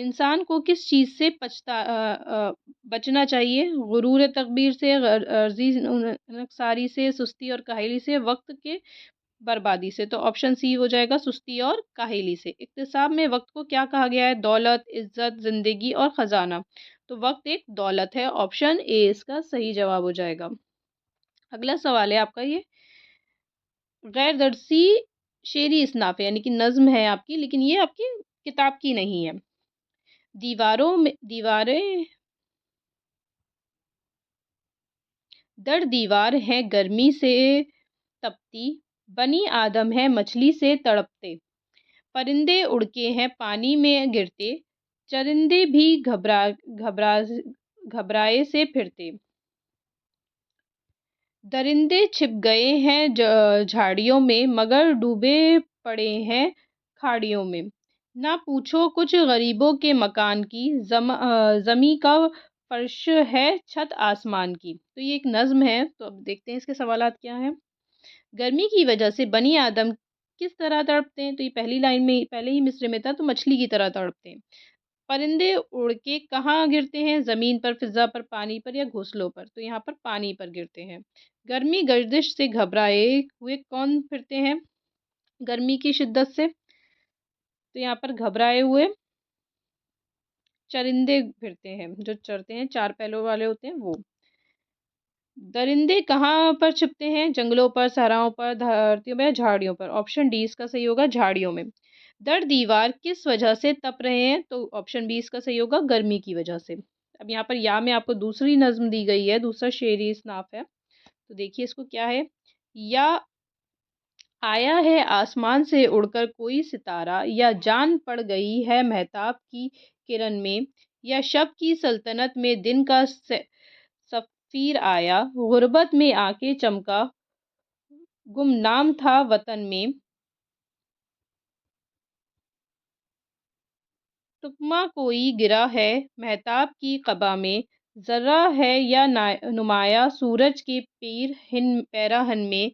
انسان کو کس چیز سے بچنا چاہیے؟ غرور تکبیر سے، عرضی نکساری سے، سستی اور کاہلی سے، وقت کے بربادی سے۔ تو آپشن سی ہو جائے گا، سستی اور کاہلی سے۔ اقتصاد میں وقت کو کیا کہا گیا ہے؟ دولت، عزت، زندگی اور خزانہ۔ تو وقت ایک دولت ہے، آپشن اے اس کا صحیح جواب ہو جائے گا۔ اگلا سوال ہے آپ کا یہ غیر درسی شعری اصناف ہے، یعنی کہ نظم ہے آپ کی، لیکن یہ آپ کی کتاب کی نہیں ہے۔ دیواریں در دیوار ہیں گرمی سے تپتی، بنی آدم ہے مچھلی سے تڑپتے، پرندے اڑ کے ہیں پانی میں گرتے، چرندے بھی گھبرائے سے پھرتے، درندے چھپ گئے ہیں جھاڑیوں میں مگر ڈوبے پڑے ہیں کھاڑیوں میں، نہ پوچھو کچھ غریبوں کے مکان کی، زمیں کا فرش ہے چھت آسمان کی۔ تو یہ ایک نظم ہے، تو اب دیکھتے ہیں اس کے سوالات کیا ہیں۔ گرمی کی وجہ سے بنی آدم کس طرح تڑپتے ہیں؟ تو یہ پہلی لائن میں پہلے ہی مصرے میں تھا، تو مچھلی کی طرح تڑپتے ہیں۔ پرندے اڑ کے کہاں گرتے ہیں؟ زمین پر، فضا پر، پانی پر یا گھونسلوں پر؟ تو یہاں پر پانی پر گرتے ہیں۔ گرمی گردش سے گھبرائے ہوئے کون پھرتے ہیں گرمی کی شدت سے؟ تو یہاں پر گھبرائے ہوئے چرندے پھرتے ہیں، جو چرتے ہیں، چار پہلوں والے ہوتے ہیں وہ۔ درندے کہاں پر چھپتے ہیں؟ جنگلوں پر، صحراؤں پر، دھرتیوں پر، جھاڑیوں پر؟ آپشن ڈی اس کا صحیح ہوگا، جھاڑیوں میں۔ در دیوار کس وجہ سے تپ رہے ہیں؟ تو آپشن بی اس کا صحیح ہوگا، گرمی کی وجہ سے۔ اب یہاں پر یا میں آپ کو دوسری نظم دی گئی ہے، دوسرا شعری اصناف ہے، تو دیکھیے اس کو کیا ہے۔ یا آیا ہے آسمان سے اڑ کر کوئی ستارہ، یا جان پڑ گئی ہے مہتاب کی کرن میں، یا شب کی سلطنت میں دن کا سفیر آیا، غربت میں آ کے چمکا گمنام تھا وطن میں، تکمہ کوئی گرا ہے مہتاب کی قبا میں، ذرہ ہے یا نمایاں سورج کے پیراہن میں،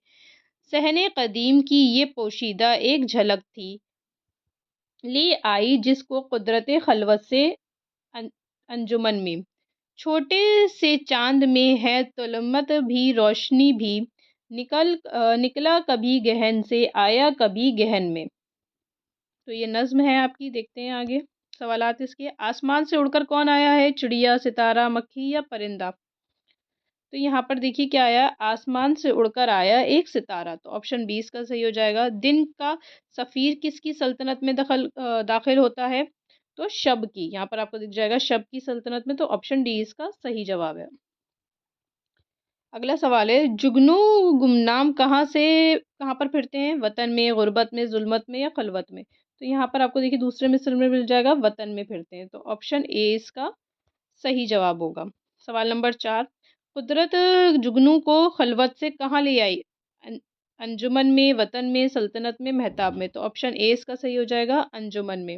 صحن قدیم کی یہ پوشیدہ ایک جھلک تھی، لے آئی جس کو قدرت خلوت سے انجمن میں، چھوٹے سے چاند میں ہے ظلمت بھی روشنی بھی، نکلا کبھی گہن سے آیا کبھی گہن میں۔ تو یہ نظم ہے آپ کی، دیکھتے ہیں آگے سوالات اس کے۔ آسمان سے اڑ کر کون آیا ہے؟ چڑیا، ستارہ، مکھی یا پرندہ؟ تو یہاں پر دیکھیے کیا آیا، آسمان سے اڑ کر آیا ایک ستارہ، تو آپشن 20 کا صحیح ہو جائے گا۔ دن کا سفیر کس کی سلطنت میں داخل ہوتا ہے؟ تو شب کی، یہاں پر آپ کو دکھ جائے گا شب کی سلطنت میں، تو آپشن ڈی اس کا صحیح جواب ہے۔ اگلا سوال ہے جگنو گمنام کہاں پر پھرتے ہیں؟ وطن میں، غربت میں، ظلمت میں یا خلوت میں؟ تو یہاں پر آپ کو دیکھیے دوسرے مصر میں مل جائے گا وطن میں پھرتے ہیں، تو آپشن اے اس کا صحیح جواب ہوگا۔ سوال نمبر 4، قدرت جگنو کو خلوت سے کہاں لے آئی؟ انجمن میں، وطن میں، سلطنت میں، مہتاب میں؟ تو آپشن اے اس کا صحیح ہو جائے گا، انجمن میں۔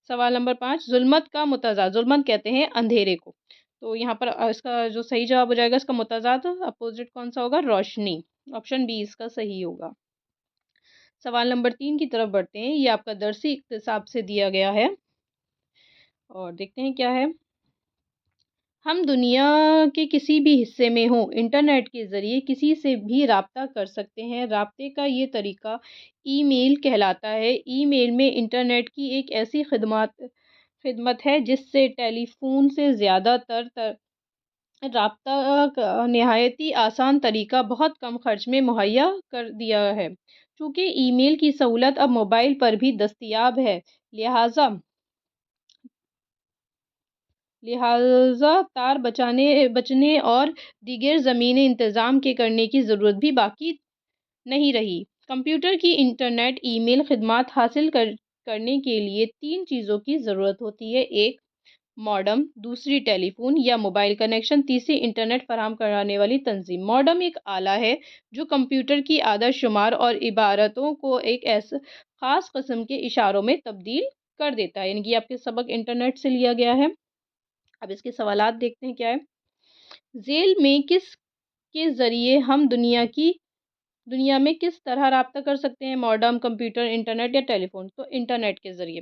سوال نمبر 5، ظلمت کا متضاد، ظلمت کہتے ہیں اندھیرے کو، تو یہاں پر اس کا جو صحیح جواب ہو جائے گا اس کا متضاد اپوزٹ کون سا ہوگا؟ روشنی، آپشن بی اس کا صحیح ہوگا۔ سوال نمبر 3 کی طرف بڑھتے ہیں، یہ آپ کا درسی اقتصاب سے دیا گیا ہے اور دیکھتے ہیں کیا ہے۔ ہم دنیا کے کسی بھی حصے میں ہوں، انٹرنیٹ کے ذریعے کسی سے بھی رابطہ کر سکتے ہیں۔ رابطے کا یہ طریقہ ای میل کہلاتا ہے۔ ای میل میں انٹرنیٹ کی ایک ایسی خدمت ہے جس سے ٹیلی فون سے زیادہ تر رابطہ کا نہایتی آسان طریقہ بہت کم خرچ میں مہیا کر دیا ہے۔ چونکہ ای میل کی سہولت اب موبائل پر بھی دستیاب ہے، لہٰذا تار بچنے اور دیگر ضمیمی انتظام کے کرنے کی ضرورت بھی باقی نہیں رہی۔ کمپیوٹر کی انٹرنیٹ ای میل خدمات حاصل کرنے کے لیے 3 چیزوں کی ضرورت ہوتی ہے، ایک ماڈم، دوسری ٹیلی فون یا موبائل کنیکشن، تیسری انٹرنیٹ فراہم کرنے والی تنظیم۔ ماڈم ایک آلہ ہے جو کمپیوٹر کی اعداد شمار اور عبارتوں کو ایک خاص قسم کے اشاروں میں تبدیل کر دیتا ہے، یعنی کہ آپ کے سبق انٹرنیٹ سے لیا گیا ہے۔ اب اس کے سوالات دیکھتے ہیں کیا ہے۔ ذیل میں کس کے ذریعے ہم دنیا میں کس طرح رابطہ کر سکتے ہیں؟ ماڈم، کمپیوٹر، انٹرنیٹ یا ٹیلی فون؟ تو انٹرنیٹ کے ذریعے۔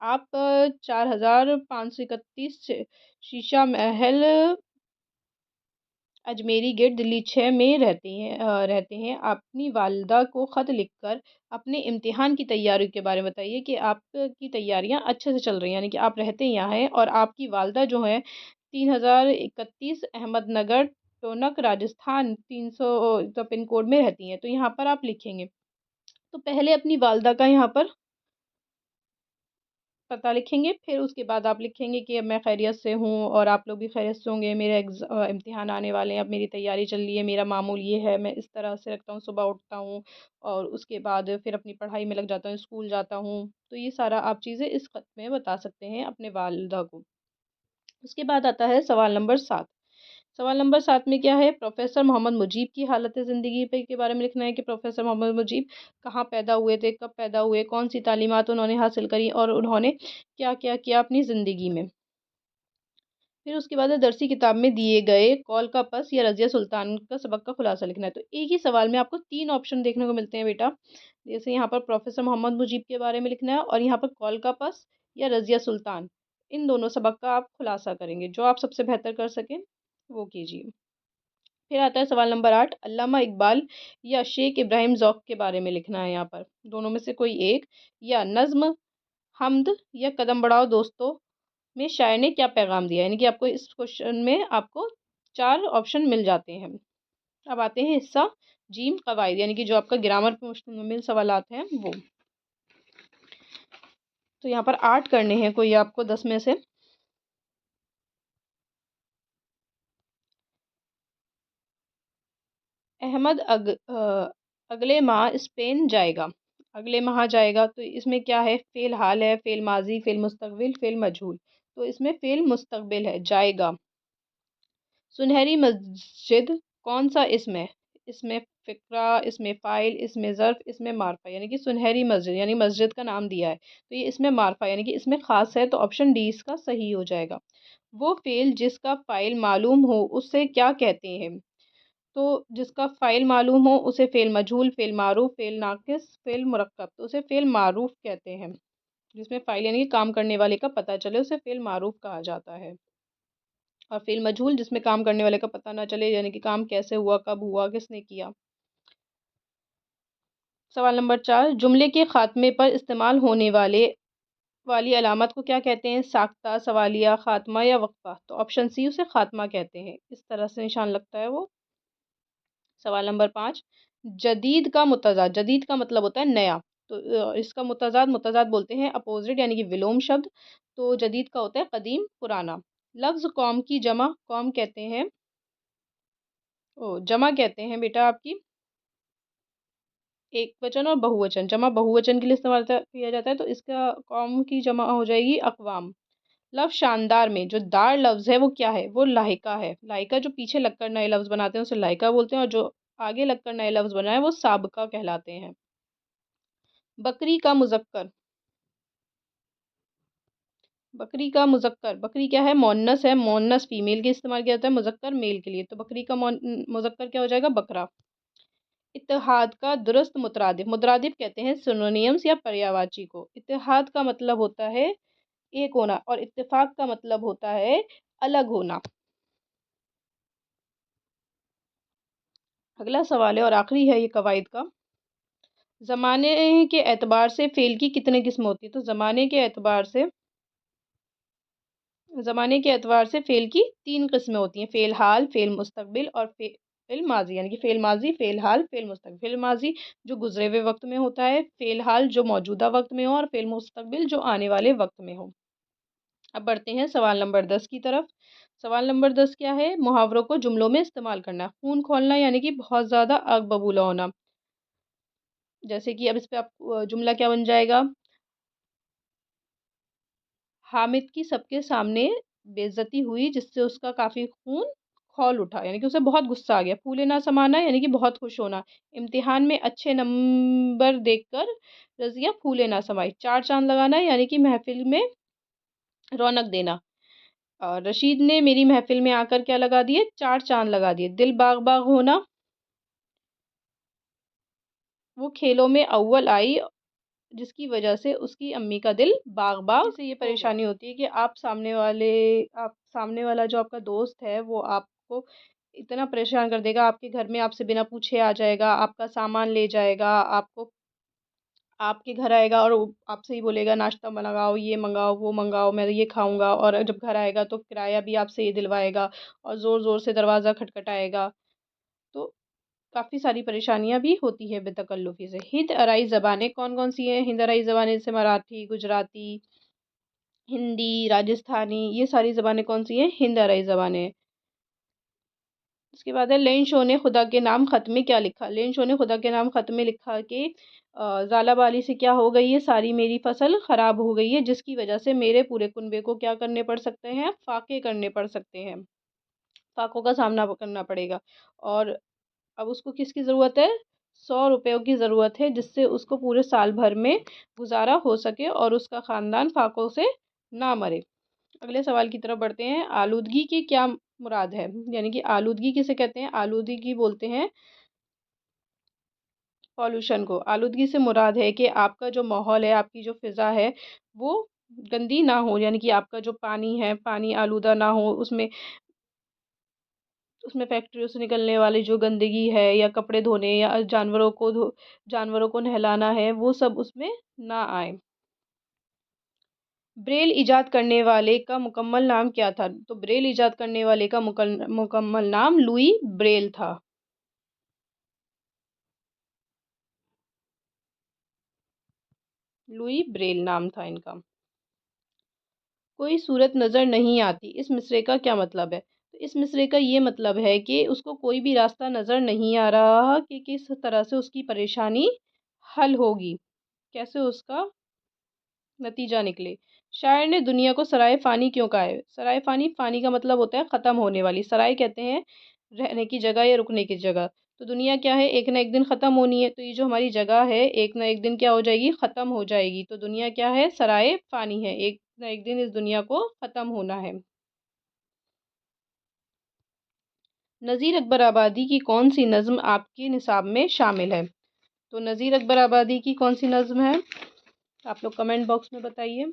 آپ 4531 شیشہ محل اجمیری گیٹ دلی 6 میں رہتے ہیں۔ اپنی والدہ کو خط لکھ کر اپنے امتحان کی تیاری کے بارے میں بتائیے کہ آپ کی تیاریاں اچھے سے چل رہی ہیں، یعنی کہ آپ رہتے یہاں ہیں اور آپ کی والدہ جو ہے 3031 احمد نگر ٹونک راجستھان 300 پن کوڈ میں رہتی ہیں۔ تو یہاں پر آپ لکھیں گے، تو پہلے اپنی والدہ کا یہاں پر پتہ لکھیں گے، پھر اس کے بعد آپ لکھیں گے کہ اب میں خیریت سے ہوں اور آپ لوگ بھی خیریت سے ہوں گے، میرے امتحان آنے والے ہیں، اب میری تیاری چل رہی ہے، میرا معمول یہ ہے، میں اس طرح سے رکھتا ہوں، صبح اٹھتا ہوں اور اس کے بعد پھر اپنی پڑھائی میں لگ جاتا ہوں، اسکول جاتا ہوں۔ تو یہ سارا آپ چیزیں اس خط میں بتا سکتے ہیں اپنے والدہ کو۔ اس کے بعد آتا ہے سوال نمبر 7۔ سوال نمبر 7 میں کیا ہے؟ پروفیسر محمد مجیب کی حالت زندگی کے بارے میں لکھنا ہے کہ پروفیسر محمد مجیب کہاں پیدا ہوئے تھے، کب پیدا ہوئے، کون سی تعلیمات انہوں نے حاصل کری اور انہوں نے کیا کیا کیا اپنی زندگی میں۔ پھر اس کے بعد درسی کتاب میں دیے گئے قول کا پس یا رضیہ سلطان کا سبق کا خلاصہ لکھنا ہے۔ تو ایک ہی سوال میں آپ کو 3 آپشن دیکھنے کو ملتے ہیں بیٹا، جیسے یہاں پر پروفیسر محمد مجیب کے بارے میں لکھنا ہے اور یہاں پر قول کا پس یا رضیہ سلطان، ان دونوں سبق کا آپ خلاصہ کریں گے، جو آپ سب سے بہتر کر سکیں وہ کیجیے۔ پھر آتا ہے سوال نمبر 8، علامہ اقبال یا شیخ ابراہیم ذوق کے بارے میں لکھنا ہے، یہاں پر دونوں میں سے کوئی ایک، یا نظم حمد یا قدم بڑھاؤ دوستوں میں شاعر نے کیا پیغام دیا، یعنی کہ آپ کو اس کوشچن میں آپ کو 4 آپشن مل جاتے ہیں۔ اب آتے ہیں حصہ جیم قواعد، یعنی کہ جو آپ کا گرامر پہ مشتمل سوالات ہیں وہ۔ تو یہاں پر 8 کرنے ہیں کوئی آپ کو 10 میں سے۔ احمد اگلے ماہ اسپین جائے گا، اگلے ماہ جائے گا، تو اس میں کیا ہے؟ فعل حال ہے، فعل ماضی، فعل مستقبل، فعل مجہول، تو اس میں فعل مستقبل ہے، جائے گا۔ سنہری مسجد کون سا اسم ہے؟ اس میں فقرہ، اس میں فاعل، اس میں ظرف، اس میں معرفہ، یعنی کہ سنہری مسجد یعنی مسجد کا نام دیا ہے، تو یہ اس میں معرفہ یعنی کہ اس میں خاص ہے، تو آپشن ڈی اس کا صحیح ہو جائے گا۔ وہ فعل جس کا فاعل معلوم ہو اسے کیا کہتے ہیں؟ تو جس کا فاعل معلوم ہو اسے فعل مجہول، فعل معروف، فعل ناقص، فعل مرکب، تو اسے فعل معروف کہتے ہیں۔ جس میں فاعل یعنی کہ کام کرنے والے کا پتہ چلے اسے فعل معروف کہا جاتا ہے، اور فعل مجہول جس میں کام کرنے والے کا پتہ نہ چلے، یعنی کہ کام کیسے ہوا، کب ہوا، کس نے کیا۔ سوال نمبر 4، جملے کے خاتمے پر استعمال ہونے والی علامت کو کیا کہتے ہیں؟ ساختہ، سوالیہ، خاتمہ یا وقفہ، تو آپشن سی اسے خاتمہ کہتے ہیں، اس طرح سے نشان لگتا ہے وہ۔ سوال نمبر 5، جدید کا متضاد، جدید کا مطلب ہوتا ہے نیا، تو اس کا متضاد بولتے ہیں اپوزٹ، یعنی کہ ولوم شبد، تو جدید کا ہوتا ہے قدیم، پرانا۔ لفظ قوم کی جمع قوم کہتے ہیں، جمع کہتے ہیں بیٹا آپ کی ایک وچن اور بہووچن، جمع بہووچن کے لیے استعمال کیا جاتا ہے، تو اس کا قوم کی جمع ہو جائے گی اقوام۔ لفظ شاندار میں جو دار لفظ ہے وہ کیا ہے؟ وہ لاحقہ ہے، لاحقہ جو پیچھے لگ کر نئے لفظ بناتے ہیں اسے لاحقہ بولتے ہیں، اور جو آگے لگ کر نئے لفظ بنائے وہ سابقہ کہلاتے ہیں۔ بکری کا مذکر، بکری کا مذکر، بکری کیا ہے؟ مؤنث ہے، مؤنث فیمیل کے استعمال کیا جاتا ہے، مذکر میل کے لیے، تو بکری کا مذکر کیا ہو جائے گا؟ بکرا۔ اتحاد کا درست مترادف، مترادف کہتے ہیں سینونیمز یا پریاواچی کو۔ اتحاد کا مطلب ہوتا ہے ایک ہونا اور اتفاق کا مطلب ہوتا ہے الگ ہونا۔ اگلا سوال ہے اور آخری ہے یہ قواعد کا، زمانے کے اعتبار سے فعل کی کتنے قسم ہوتی ہے؟ تو زمانے کے اعتبار سے فعل کی 3 قسمیں ہوتی ہیں، فعل حال، فعل مستقبل اور فعل ماضی، یعنی کہ فعل ماضی، فعل حال، فعل مستقبل۔ فعل ماضی جو گزرے ہوئے وقت میں ہوتا ہے، فعل حال جو موجودہ وقت میں ہو، اور فعل مستقبل جو آنے والے وقت میں ہو۔ اب بڑھتے ہیں سوال نمبر 10 کی طرف۔ سوال نمبر 10 کیا ہے؟ محاوروں کو جملوں میں استعمال کرنا، خون کھولنا یعنی کہ بہت زیادہ آگ ببولا ہونا، جیسے کہ اب اس پہ آپ جملہ کیا بن جائے گا؟ حامد کی سب کے سامنے بے عزتی ہوئی جس سے اس کا کافی خون کھول اٹھا، یعنی کہ اسے بہت غصہ آ گیا۔ پھولے نہ سمانا یعنی کہ بہت خوش ہونا، امتحان میں اچھے نمبر دیکھ کر رضیہ پھولے نہ سمائی۔ 4 چاند لگانا یعنی کہ محفل میں رونق دینا، اور رشید نے میری محفل میں آ کر کیا لگا دیے؟ 4 چاند لگا دیے۔ دل باغ باغ ہونا، وہ کھیلوں میں اول آئی جس کی وجہ سے اس کی امی کا دل باغ باغ سے یہ پریشانی ہوتی ہے کہ آپ سامنے والا جو آپ کا دوست ہے وہ آپ کو اتنا پریشان کر دے گا، آپ کے گھر میں آپ سے بنا پوچھے آ جائے گا، آپ کا سامان لے جائے گا، آپ کے گھر آئے گا اور آپ سے ہی بولے گا ناشتہ منگاؤ، یہ منگاؤ، وہ منگاؤ، میں یہ کھاؤں گا، اور جب گھر آئے گا تو کرایہ بھی آپ سے ہی دلوائے گا اور زور زور سے دروازہ کھٹکھٹائے گا. تو کافی ساری پریشانیاں بھی ہوتی ہے بے تکلفی سے. ہند آرائی زبانیں کون کون سی ہیں؟ ہند آرائی زبانیں جیسے مراٹھی، گجراتی، ہندی، راجستھانی، یہ ساری زبانیں کون سی ہیں؟ ہند آرائی زبانیں. اس کے بعد ہے لین شو نے خدا کے نام خط میں کیا لکھا؟ لین شو نے خدا کے نام خط میں لکھا کہ زالہ بالی سے کیا ہو گئی ہے؟ ساری میری فصل خراب ہو گئی ہے، جس کی وجہ سے میرے پورے کنبے کو کیا کرنے پڑ سکتے ہیں؟ فاقے کرنے پڑ سکتے ہیں، فاقوں کا سامنا کرنا پڑے گا. اور اب اس کو کس کی ضرورت ہے؟ 100 روپیوں کی ضرورت ہے، جس سے اس کو پورے سال بھر میں گزارا ہو سکے اور اس کا خاندان فاقوں سے نہ مرے. اگلے سوال کی طرف بڑھتے ہیں. آلودگی کی کیا مراد ہے؟ یعنی کہ آلودگی کسے کہتے ہیں؟ آلودگی بولتے ہیں پالوشن کو. آلودگی سے مراد ہے کہ آپ کا جو ماحول ہے، آپ کی جو فضا ہے وہ گندی نہ ہو، یعنی کہ آپ کا جو پانی ہے، پانی آلودہ نہ ہو، اس میں فیکٹریوں سے نکلنے والی جو گندگی ہے، یا کپڑے دھونے، یا جانوروں کو نہلانا ہے، وہ سب اس میں نہ آئے. بریل ایجاد کرنے والے کا مکمل نام کیا تھا؟ تو بریل ایجاد کرنے والے کا مکمل نام لوئی بریل تھا. لوئی بریل نام تھا ان کا. کوئی صورت نظر نہیں آتی، اس مصرے کا کیا مطلب ہے؟ تو اس مصرے کا یہ مطلب ہے کہ اس کو کوئی بھی راستہ نظر نہیں آ رہا کہ کس طرح سے اس کی پریشانی حل ہوگی، کیسے اس کا نتیجہ نکلے. شاعر نے دنیا کو سرائے فانی کیوں کہا ہے؟ سرائے فانی، فانی کا مطلب ہوتا ہے ختم ہونے والی، سرائے کہتے ہیں رہنے کی جگہ یا رکنے کی جگہ. تو دنیا کیا ہے؟ ایک نہ ایک دن ختم ہونی ہے. تو یہ جو ہماری جگہ ہے ایک نہ ایک دن کیا ہو جائے گی؟ ختم ہو جائے گی. تو دنیا کیا ہے؟ سرائے فانی ہے، ایک نہ ایک دن اس دنیا کو ختم ہونا ہے. نذیر اکبر آبادی کی کون سی نظم آپ کے نصاب میں شامل ہے؟ تو نذیر اکبر آبادی کی کون سی نظم ہے؟ آپ لوگ کمنٹ باکس میں بتائیے.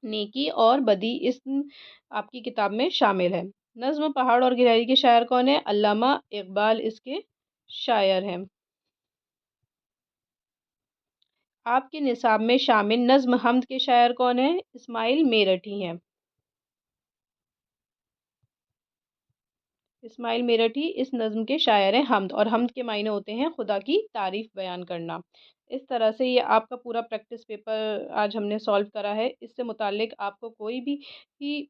نیکی اور بدی اس آپ کی کتاب میں شامل ہے. نظم پہاڑ اور گلہری کے شاعر کون ہیں؟ علامہ اقبال اس کے شاعر ہیں. آپ کے نصاب میں شامل نظم حمد کے شاعر کون ہیں؟ اسماعیل میرٹھی ہیں. اسماعیل میرٹھی اس نظم کے شاعر ہیں حمد، اور حمد کے معنی ہوتے ہیں خدا کی تعریف بیان کرنا. اس طرح سے یہ آپ کا پورا پریکٹس پیپر آج ہم نے سالو کرا ہے. اس سے متعلق آپ کو کوئی بھی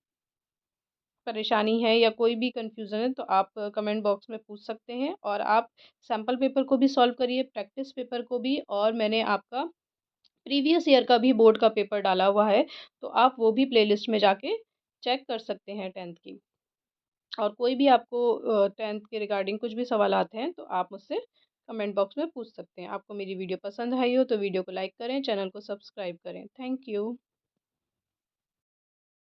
پریشانی ہے یا کوئی بھی کنفیوژن ہے تو آپ کمنٹ باکس میں پوچھ سکتے ہیں، اور آپ سیمپل پیپر کو بھی سالو کریے، پریکٹس پیپر کو بھی، اور میں نے آپ کا پریویس ایئر کا بھی بورڈ کا پیپر ڈالا ہوا ہے، تو آپ وہ بھی پلے لسٹ میں جا کے چیک کر سکتے ہیں 10th کی. اور کوئی بھی آپ کو 10th کے ریگارڈنگ کچھ بھی سوالات ہیں تو آپ مجھ سے کمنٹ باکس میں پوچھ سکتے ہیں. آپ کو میری ویڈیو پسند آئی ہو تو ویڈیو کو لائک کریں، چینل کو سبسکرائب کریں. Thank you.